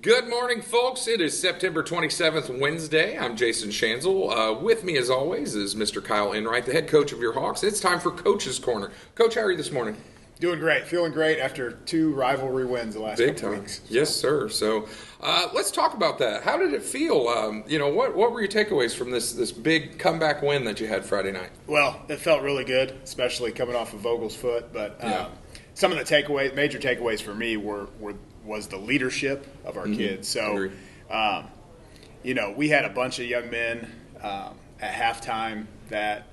Good morning, folks. It is September 27th, Wednesday. I'm Jason Schanzel. With me, as always, is Mr. Coach Enright, the head coach of your Hawks. It's time for Coach's Corner. Coach, how are you this morning? Doing great. Feeling great after two rivalry wins the last couple weeks. Yes, sir. So let's talk about that. How did it feel? What were your takeaways from this big comeback win that you had Friday night? Well, it felt really good, especially coming off of Vogel's foot. But some of the major takeaways for me was the leadership of our kids. So, we had a bunch of young men at halftime that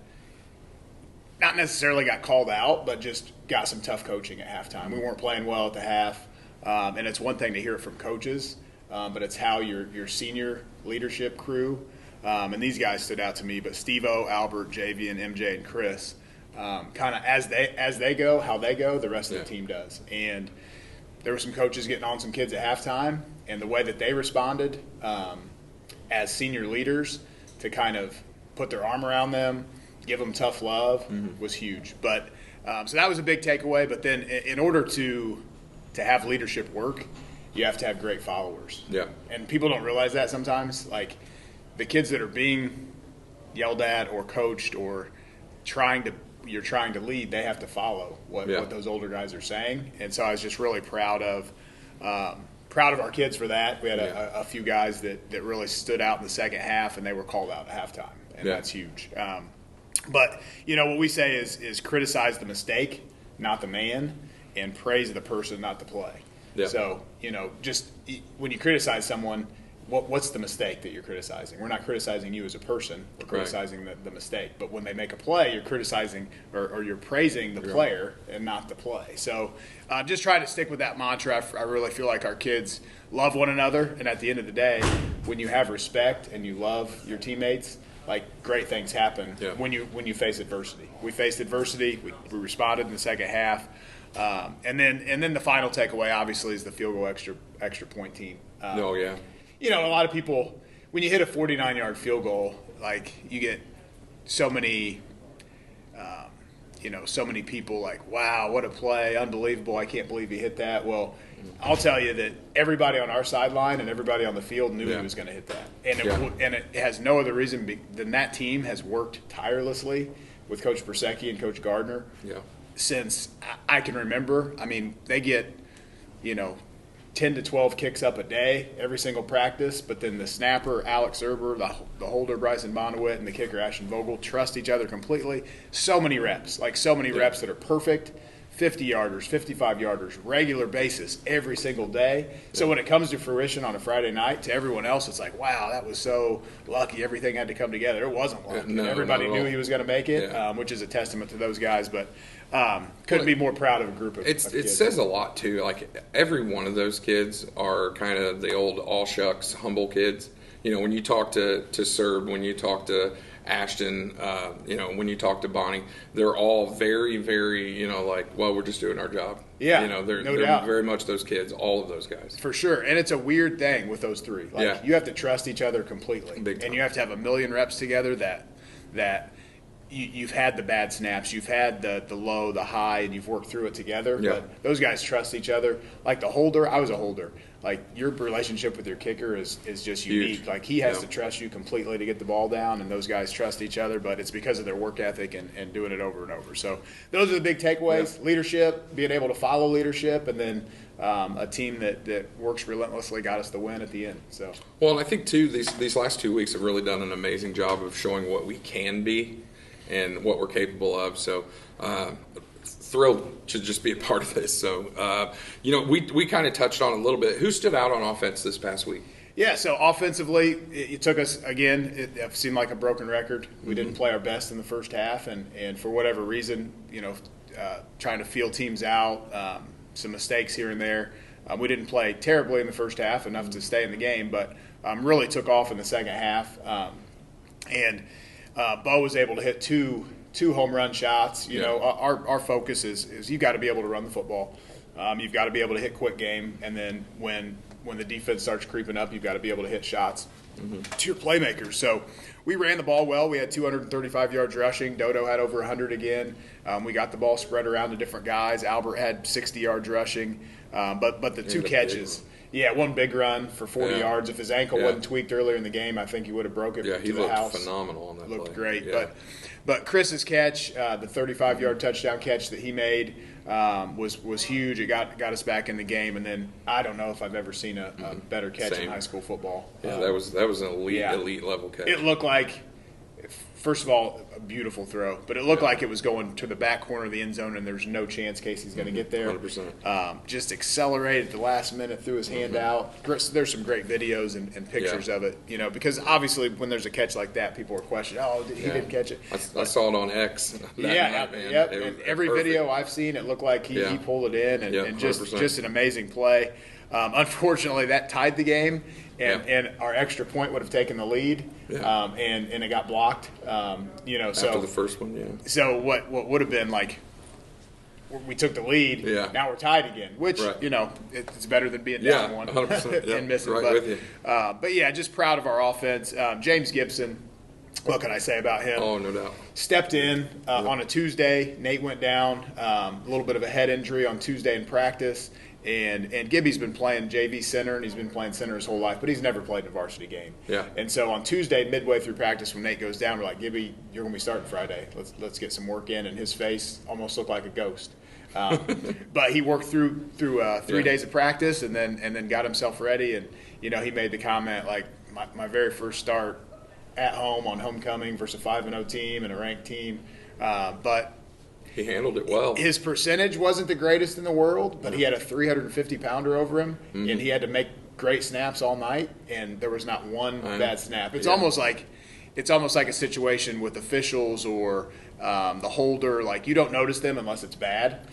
not necessarily got called out, but just got some tough coaching at halftime. We weren't playing well at the half, and it's one thing to hear it from coaches, but it's how your senior leadership crew, and these guys stood out to me, but Steve-O, Albert, Javian, MJ, and Chris, kind of as they go, how they go, the rest of the team does. And there were some coaches getting on some kids at halftime, and the way that they responded as senior leaders to kind of put their arm around them, give them tough love was huge. But so that was a big takeaway. But then in order to have leadership work, you have to have great followers. Yeah. And people don't realize that sometimes. Like the kids that are being yelled at or coached or you're trying to lead, they have to follow what those older guys are saying. And so I was just really proud of our kids for that. We had a few guys that really stood out in the second half, and they were called out at halftime, and that's huge. But, what we say is criticize the mistake, not the man, and praise the person, not the play. Yeah. So, just when you criticize someone, what's the mistake that you're criticizing? We're not criticizing you as a person. We're criticizing the mistake. But when they make a play, you're criticizing or you're praising the player and not the play. So just try to stick with that mantra. I really feel like our kids love one another. And at the end of the day, when you have respect and you love your teammates, like great things happen when you face adversity. We faced adversity. We responded in the second half. And then the final takeaway, obviously, is the field goal extra point team. A lot of people, when you hit a 49-yard field goal, like you get so many, so many people like, wow, what a play, unbelievable, I can't believe he hit that. Well, I'll tell you that everybody on our sideline and everybody on the field knew he was going to hit that. And it has no other reason than that team has worked tirelessly with Coach Persecki and Coach Gardner since I can remember. I mean, they get, 10 to 12 kicks up a day, every single practice, but then the snapper, Alex Erber, the holder, Bryson Bonowit, and the kicker, Ashton Vogel, trust each other completely. So many reps reps that are perfect, 50-yarders, 55-yarders, regular basis, every single day. Yeah. So when it comes to fruition on a Friday night, to everyone else, it's like, wow, that was so lucky. Everything had to come together. It wasn't lucky. Everybody knew he was going to make it, which is a testament to those guys. But couldn't be more proud of a group of kids. It says a lot, too. Like, every one of those kids are kind of the old all shucks, humble kids. When you talk to Serb, when you talk to Ashton, when you talk to Bonnie, they're all very, very, we're just doing our job. Yeah, they're doubt. Very much those kids, all of those guys. For sure, and it's a weird thing with those three. You have to trust each other completely, and you have to have a million reps together that you've had the bad snaps, you've had the low, the high, and you've worked through it together. Yeah. But those guys trust each other. Like the holder, I was a holder. Like your relationship with your kicker is just unique. Huge. Like he has to trust you completely to get the ball down, and those guys trust each other, but it's because of their work ethic and doing it over and over. So those are the big takeaways. Yeah. Leadership, being able to follow leadership, and then a team that works relentlessly got us the win at the end. So well, and I think too these last 2 weeks have really done an amazing job of showing what we can be and what we're capable of. So thrilled to just be a part of this. So, we kind of touched on a little bit. Who stood out on offense this past week? Yeah, so offensively, it took us, again, it seemed like a broken record. We didn't play our best in the first half, and for whatever reason, trying to feel teams out, some mistakes here and there. We didn't play terribly in the first half, enough to stay in the game, but really took off in the second half. And Bo was able to hit two home run shots. Our focus is you've got to be able to run the football. You've got to be able to hit quick game, and then when the defense starts creeping up, you've got to be able to hit shots to your playmakers. So we ran the ball well. We had 235 yards rushing. Dodo had over 100 again. We got the ball spread around to different guys. Albert had 60 yards rushing. But the two catches, one big run for 40 yards. If his ankle wasn't tweaked earlier in the game, I think he would have broke it to the house. He looked phenomenal on that play. Looked great. Yeah. But Chris's catch, the 35-yard touchdown catch that he made, was huge. It got us back in the game. And then I don't know if I've ever seen a better catch in high school football. Yeah, that was an elite level catch. It looked like, first of all, a beautiful throw, but it looked like it was going to the back corner of the end zone, and there's no chance Casey's going to get there. 100%. Just accelerated at the last minute, threw his hand out. There's some great videos and pictures of it, because obviously when there's a catch like that, people are questioning, he didn't catch it. I saw it on X. And every video I've seen, it looked like he pulled it in, and just an amazing play. Unfortunately, that tied the game. And our extra point would have taken the lead, and it got blocked. After the first one, So what would have been like, we took the lead. Now we're tied again, which it's better than being down one 100%, and missing. Right with you. Just proud of our offense. James Gibson. What can I say about him? Oh, no doubt. Stepped in on a Tuesday. Nate went down. A little bit of a head injury on Tuesday in practice. And Gibby's been playing JV center, and he's been playing center his whole life, but he's never played in a varsity game. And so on Tuesday, midway through practice, when Nate goes down, we're like, Gibby, you're going to be starting Friday. Let's get some work in. And his face almost looked like a ghost. But he worked through 3 days of practice and then got himself ready. And, he made the comment, like, my very first start at home on homecoming versus a 5-0 team and a ranked team. But he handled it well. His percentage wasn't the greatest in the world, but he had a 350-pounder over him, and he had to make great snaps all night, and there was not one bad snap. It's almost like a situation with officials or the holder. Like, you don't notice them unless it's bad.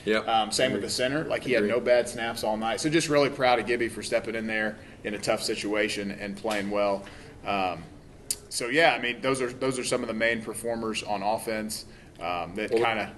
Same with the center. Like, he had no bad snaps all night. So just really proud of Gibby for stepping in there in a tough situation and playing well. Those are some of the main performers on offense that kind of.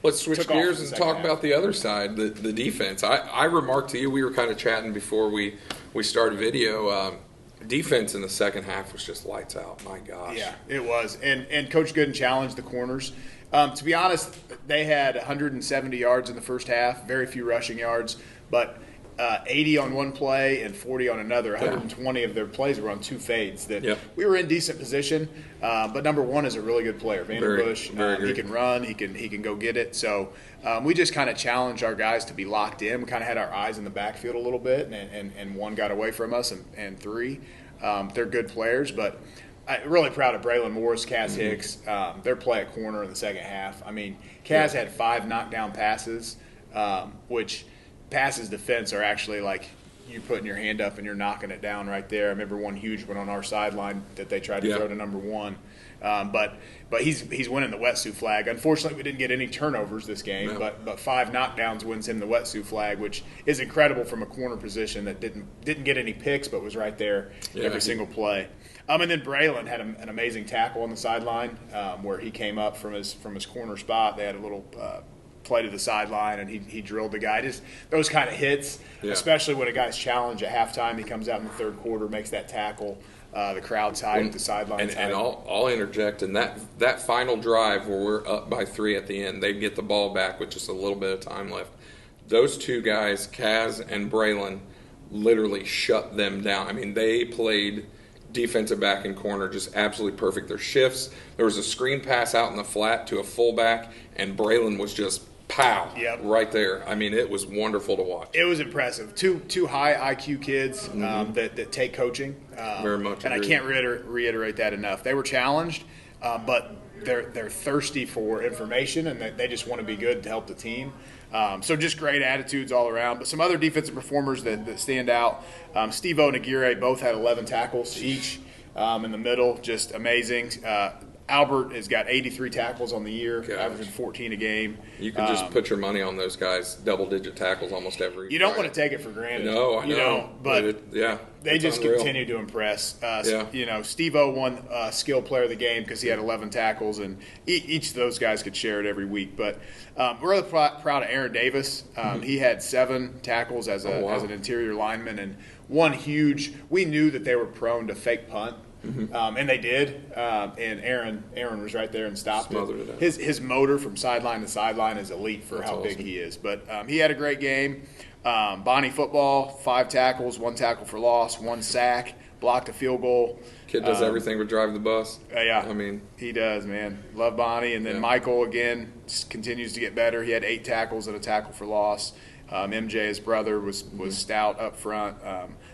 Let's switch gears and talk about the other side, the defense. I remarked to you, we were kind of chatting before we started video. Defense in the second half was just lights out. My gosh. Yeah, it was. And Coach Gooden challenged the corners. To be honest, they had 170 yards in the first half, very few rushing yards, but 80 on one play and 40 on another. 120 of their plays were on two fades. We were in decent position, but number one is a really good player, Vanderbush. He can run, he can go get it. So we just kind of challenged our guys to be locked in. We kind of had our eyes in the backfield a little bit, and one got away from us, and three. They're good players, but I'm really proud of Braylon Morris, Kaz Hicks. Their play at corner in the second half. I mean, Kaz had 5 knockdown passes, which – passes defense are actually like you putting your hand up and you're knocking it down right there. I remember one huge one on our sideline that they tried to throw to number one. But he's winning the wetsuit flag. Unfortunately, we didn't get any turnovers this game, but 5 knockdowns wins him the wetsuit flag, which is incredible from a corner position that didn't get any picks but was right there every single play. And then Braylon had an amazing tackle on the sideline where he came up from his corner spot. They had a little play to the sideline, and he drilled the guy. Just those kind of hits, especially when a guy's challenged at halftime. He comes out in the third quarter, makes that tackle. The crowd's high at the sideline. And I'll interject. In that final drive where we're up by 3 at the end, they get the ball back with just a little bit of time left. Those two guys, Kaz and Braylon, literally shut them down. I mean, they played defensive back and corner just absolutely perfect. Their shifts, there was a screen pass out in the flat to a fullback, and Braylon was just pow, right there. I mean, it was wonderful to watch. It was impressive. Two high IQ kids that take coaching. Very much. And agree. I can't reiterate that enough. They were challenged, but they're thirsty for information, and they just want to be good to help the team. So just great attitudes all around. But some other defensive performers that stand out. Steve-O and Aguirre both had 11 tackles each in the middle. Just amazing. Albert has got 83 tackles on the year, Gosh. averaging 14 a game. You can just put your money on those guys, double-digit tackles almost every. You don't want to take it for granted. No, I know. Don't, but they just unreal. continue to impress. Steve-O won Skill Player of the Game because he had 11 tackles, and each of those guys could share it every week. But we're really proud of Aaron Davis. He had 7 tackles as an interior lineman, and one huge. We knew that they were prone to fake punt. And they did, and Aaron was right there and stopped it. His motor from sideline to sideline is elite for how big he is. But he had a great game. Bonnie football, 5 tackles, 1 tackle for loss, 1 sack, blocked a field goal. Kid does everything but drive the bus. Yeah, I mean, he does, man. Love Bonnie. And then Michael again continues to get better. He had 8 tackles and a tackle for loss. MJ, his brother, was stout up front,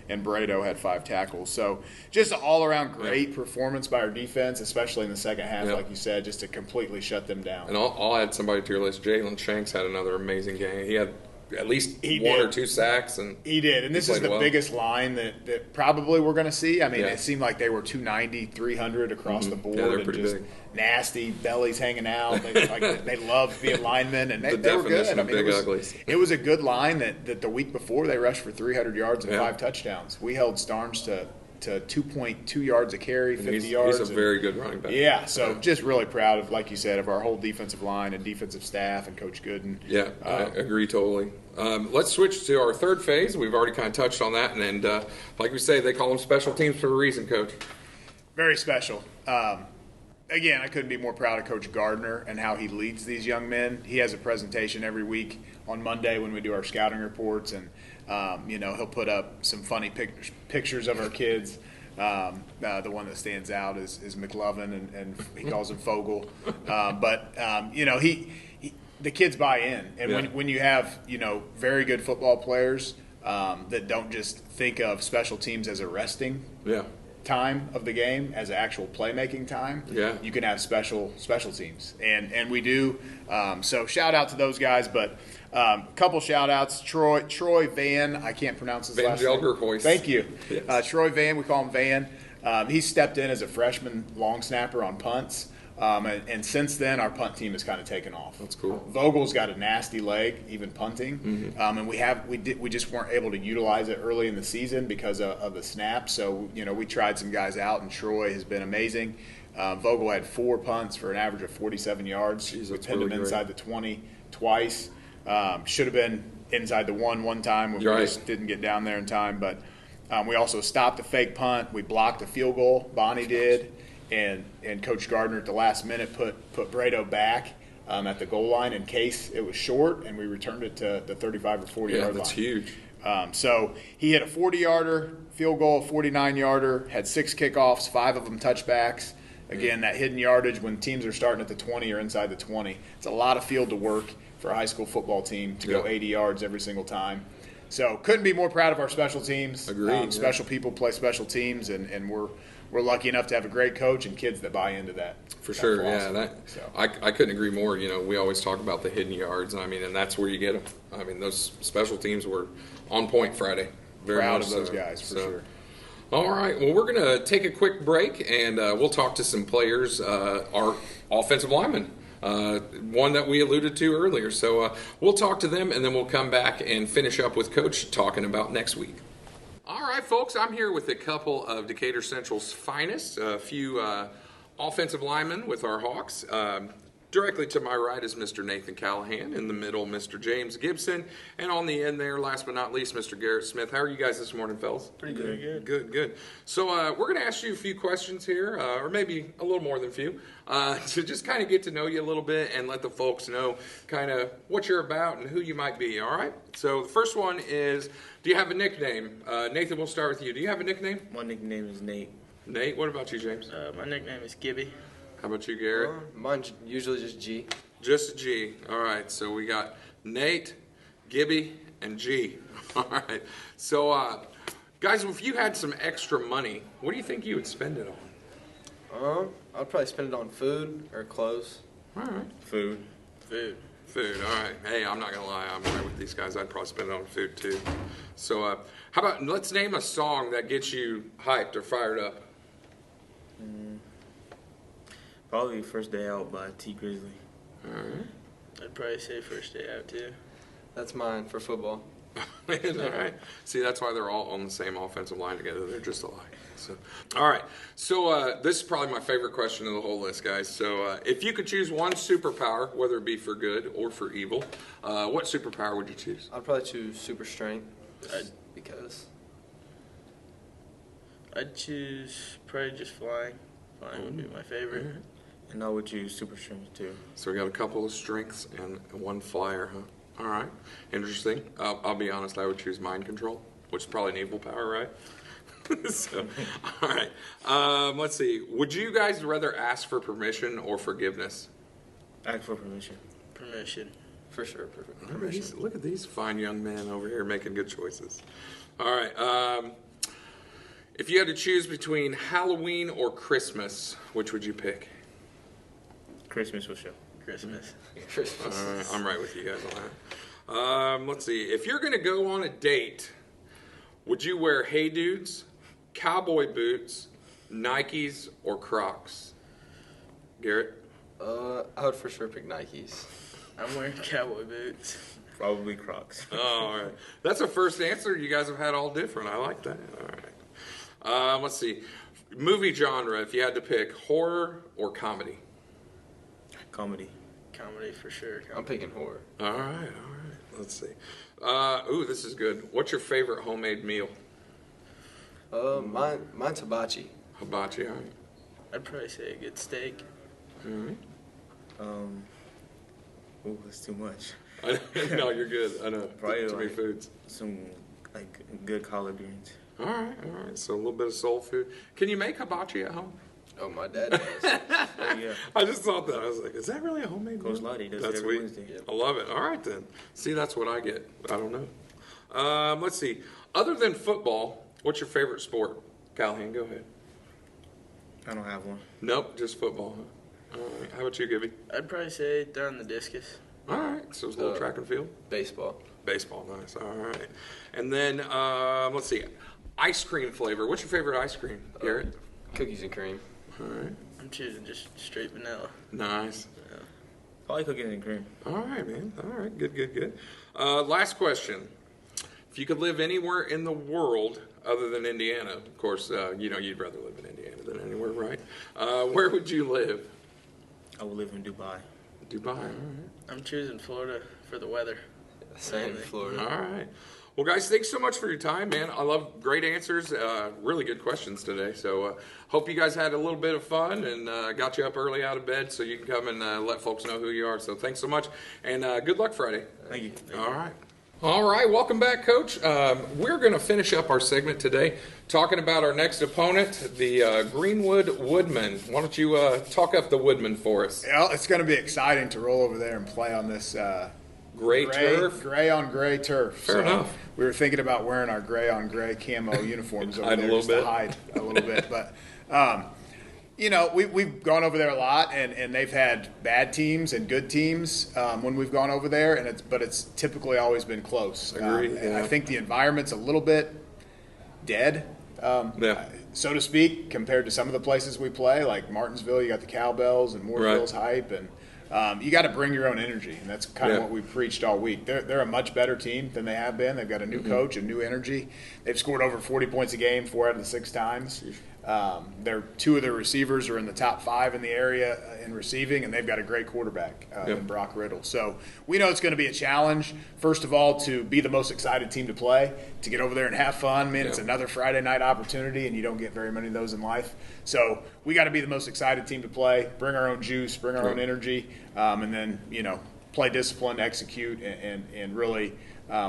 and Brado had 5 tackles. So just an all-around great performance by our defense, especially in the second half, like you said, just to completely shut them down. And I'll add somebody to your list. Jalen Shanks had another amazing game. He had at least 1 or 2 sacks. And he did. And this is the biggest line that probably we're going to see. I mean, it seemed like they were 290, 300 across the board. Yeah, they're and pretty just big. Nasty, bellies hanging out. They loved being linemen, and they were good. I mean, it was a good line that the week before they rushed for 300 yards and 5 touchdowns. We held Starnes to 2.2 yards a carry, 50 yards. He's a very good running back. Yeah, so just really proud of, like you said, of our whole defensive line and defensive staff and Coach Gooden. Yeah, I agree totally. Let's switch to our third phase. We've already kind of touched on that, and like we say, they call them special teams for a reason, Coach. Very special. Again, I couldn't be more proud of Coach Gardner and how he leads these young men. He has a presentation every week on Monday when we do our scouting reports, and he'll put up some funny pictures of our kids. The one that stands out is McLovin, and he calls him Fogel. The kids buy in, and when you have very good football players that don't just think of special teams as a resting time of the game, as actual playmaking time, you can have special teams, and we do. So shout out to those guys, but a couple shout outs. Troy Van, I can't pronounce his last name. Thank you. Yes. Troy Van, we call him Van. He stepped in as a freshman long snapper on punts. And since then, our punt team has kind of taken off. That's cool. Vogel's got a nasty leg, even punting, and we just weren't able to utilize it early in the season because of the snap. So we tried some guys out, and Troy has been amazing. Vogel had 4 punts for an average of 47 yards. Jeez, we pinned really him inside the 20 twice. Should have been inside the one time when we just didn't get down there in time. But we also stopped a fake punt. We blocked a field goal. Bonnie did. And Coach Gardner at the last minute put Brado back at the goal line in case it was short, and we returned it to the 35 or 40 yard line. That's huge. So he hit a 40-yarder, field goal, a 49-yarder, had 6 kickoffs, 5 of them touchbacks. Again, that hidden yardage when teams are starting at the 20 or inside the 20. It's a lot of field to work for a high school football team to go 80 yards every single time. So couldn't be more proud of our special teams. Agreed. Special people play special teams, and we're lucky enough to have a great coach and kids that buy into that. For sure, I couldn't agree more. We always talk about the hidden yards, and that's where you get them. I mean, those special teams were on point Friday. Very proud of those guys, for sure. All right, well, we're going to take a quick break, and we'll talk to some players, our offensive linemen, one that we alluded to earlier. So we'll talk to them, and then we'll come back and finish up with Coach talking about next week. All right, folks, I'm here with a couple of Decatur Central's finest, a few offensive linemen with our Hawks. Directly to my right is Mr. Nathan Calahan. In the middle, Mr. James Gibson. And on the end there, last but not least, Mr. Garrett Smith. How are you guys this morning, fellas? Pretty good. Good. So we're going to ask you a few questions here, or maybe a little more than a few, to just kind of get to know you a little bit and let the folks know kind of what you're about and who you might be, all right? So the first one is, do you have a nickname? Nathan, we'll start with you. Do you have a nickname? My nickname is Nate. Nate, what about you, James? My nickname is Gibby. How about you, Garrett? Mine's usually just G. Just G. All right. So we got Nate, Gibby, and G. All right. So, guys, if you had some extra money, what do you think you would spend it on? I'd probably spend it on food or clothes. All right. Food. All right. Hey, I'm not going to lie. I'm right with these guys. I'd probably spend it on food, too. So, how about let's name a song that gets you hyped or fired up. Probably first day out by T Grizzly. All right. I'd probably say first day out too. That's mine for football. All right. See, that's why they're all on the same offensive line together. They're just alike. So, all right. So this is probably my favorite question of the whole list, guys. So if you could choose one superpower, whether it be for good or for evil, what superpower would you choose? I'd probably choose super strength because I'd choose probably just flying. Flying would be my favorite. Right. And I would choose super strength too. So we got a couple of strengths and one flyer, huh? All right. Interesting. I'll be honest, I would choose mind control, which is probably an evil power, right? So, all right. Let's see. Would you guys rather ask for permission or forgiveness? Ask for permission. Permission. for sure. Permission. Look at these fine young men over here making good choices. All right. If you had to choose between Halloween or Christmas, which would you pick? Christmas for sure. Christmas. All right, I'm right with you guys on that. Let's see. If you're going to go on a date, would you wear Hey Dudes, cowboy boots, Nikes, or Crocs? Garrett? I would for sure pick Nikes. I'm wearing cowboy boots. Probably Crocs. Oh, all right. That's a first answer. You guys have had all different. I like that. All right. Let's see. Movie genre, if you had to pick, horror or comedy? Comedy. Comedy for sure. I'm picking horror. All right. Let's see. This is good. What's your favorite homemade meal? Mine's hibachi. Hibachi, all right. I'd probably say a good steak. All right. That's too much. No, you're good. I know. Probably too many like foods. Some good collard greens. All right. So a little bit of soul food. Can you make hibachi at home? Oh, my dad does. Oh, yeah. I just thought that. I was like, is that really a homemade Coach meal? Lottie does That's it every sweet. Wednesday. I love it. All right, then. See, that's what I get. I don't know. Let's see. Other than football, what's your favorite sport? Calahan, go ahead. I don't have one. Nope, just football. Huh? All right. How about you, Gibby? I'd probably say throwing the discus. All right. So it's a little track and field. Baseball. Baseball, nice. All right. And then, let's see. Ice cream flavor. What's your favorite ice cream, Garrett? Cookies and cream. All right. I'm choosing just straight vanilla. Nice. Probably cookies and cream. All right, man. All right. Good. Last question. If you could live anywhere in the world other than Indiana, of course, you'd rather live in Indiana than anywhere, right? Where would you live? I would live in Dubai. Dubai. All right. I'm choosing Florida for the weather. Same, Florida. All right. Well, guys, thanks so much for your time, man. I love great answers, really good questions today. So hope you guys had a little bit of fun and got you up early out of bed so you can come and let folks know who you are. So thanks so much, and good luck Friday. Thank you. All right. All right, welcome back, Coach. We're going to finish up our segment today talking about our next opponent, the Greenwood Woodmen. Why don't you talk up the Woodmen for us? Well, it's going to be exciting to roll over there and play on this Gray turf? Gray on gray turf. Fair enough. We were thinking about wearing our gray on gray camo uniforms over Hide a there little just bit. to hide a little bit. But, we've gone over there a lot, and they've had bad teams and good teams when we've gone over there, but it's typically always been close. Agreed, And yeah. I think the environment's a little bit dead, so to speak, compared to some of the places we play, like Martinsville. You got the cowbells and Mooreville's hype, and you got to bring your own energy, and that's kind of what we preached all week. They're a much better team than they have been. They've got a new coach and new energy. They've scored over 40 points a game 4 out of the 6 times. Two of their receivers are in the top 5 in the area in receiving, and they've got a great quarterback in Brock Riddle. So we know it's going to be a challenge, first of all, to be the most excited team to play, to get over there and have fun. Man, it's another Friday night opportunity, and you don't get very many of those in life. So we got to be the most excited team to play, bring our own juice, bring our own energy, and then, play discipline, execute, and really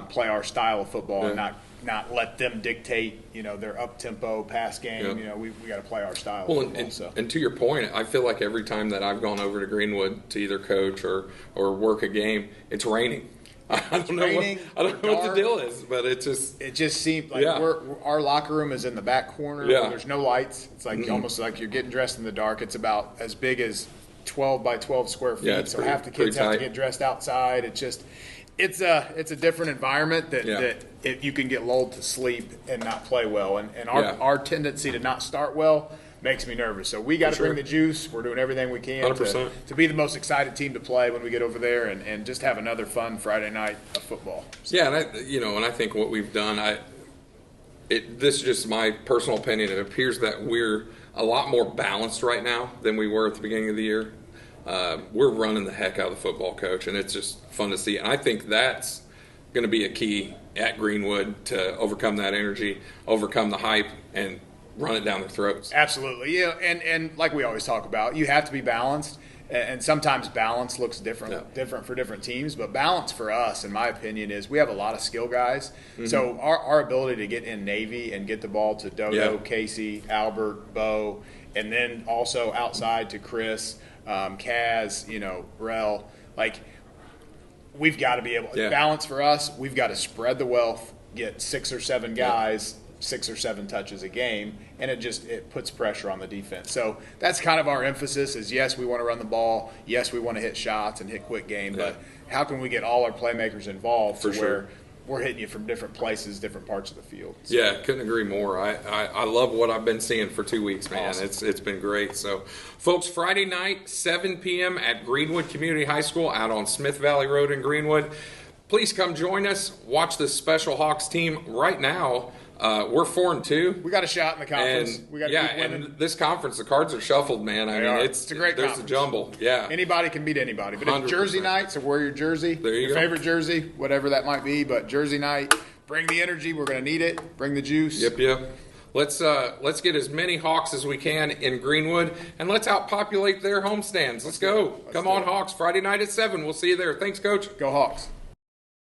play our style of football and not let them dictate, their up-tempo pass game. We got to play our style of football. And to your point, I feel like every time that I've gone over to Greenwood to either coach or work a game, it's raining. I don't know what the deal is, but it just seemed like our locker room is in the back corner. Where there's no lights. It's like almost like you're getting dressed in the dark. It's about as big as 12 by 12 square feet. So half the kids have to get dressed outside. It's a different environment that you can get lulled to sleep and not play well. And our tendency to not start well makes me nervous. So we got to bring the juice. We're doing everything we can 100%. to be the most excited team to play when we get over there and just have another fun Friday night of football. So. Yeah, and I think what we've done, this is just my personal opinion. It appears that we're a lot more balanced right now than we were at the beginning of the year. We're running the heck out of the football, Coach, and it's just fun to see. And I think that's going to be a key at Greenwood to overcome that energy, overcome the hype, and run it down their throats. Absolutely. Yeah, and like we always talk about, you have to be balanced. And sometimes balance looks different for different teams. But balance for us, in my opinion, is we have a lot of skill guys. Mm-hmm. So our ability to get in Navy and get the ball to Dodo, Casey, Albert, Bo, and then also outside to Chris, Kaz, Rel, like we've got to be able to balance for us. We've got to spread the wealth, get 6 or 7 guys, 6 or 7 touches a game, and it puts pressure on the defense. So that's kind of our emphasis is, yes, we want to run the ball. Yes, we want to hit shots and hit quick game, but how can we get all our playmakers involved where we're hitting you from different places, different parts of the field. So. Yeah, couldn't agree more. I love what I've been seeing for 2 weeks, man. Awesome. It's been great. So, folks, Friday night, 7 p.m. at Greenwood Community High School out on Smith Valley Road in Greenwood. Please come join us. Watch this special Hawks team right now. We're 4-2. We got a shot in the conference. And, we got to keep winning. And this conference, the cards are shuffled, man. I mean, it's a great conference. There's a jumble. Yeah. Anybody can beat anybody. But it's Jersey night, so wear your jersey. There you your go. favorite jersey, whatever that might be. But Jersey night, bring the energy. We're going to need it. Bring the juice. Yep. Let's get as many Hawks as we can in Greenwood, and let's outpopulate their homestands. Let's go. Come on, Hawks. Friday night at 7. We'll see you there. Thanks, Coach. Go Hawks.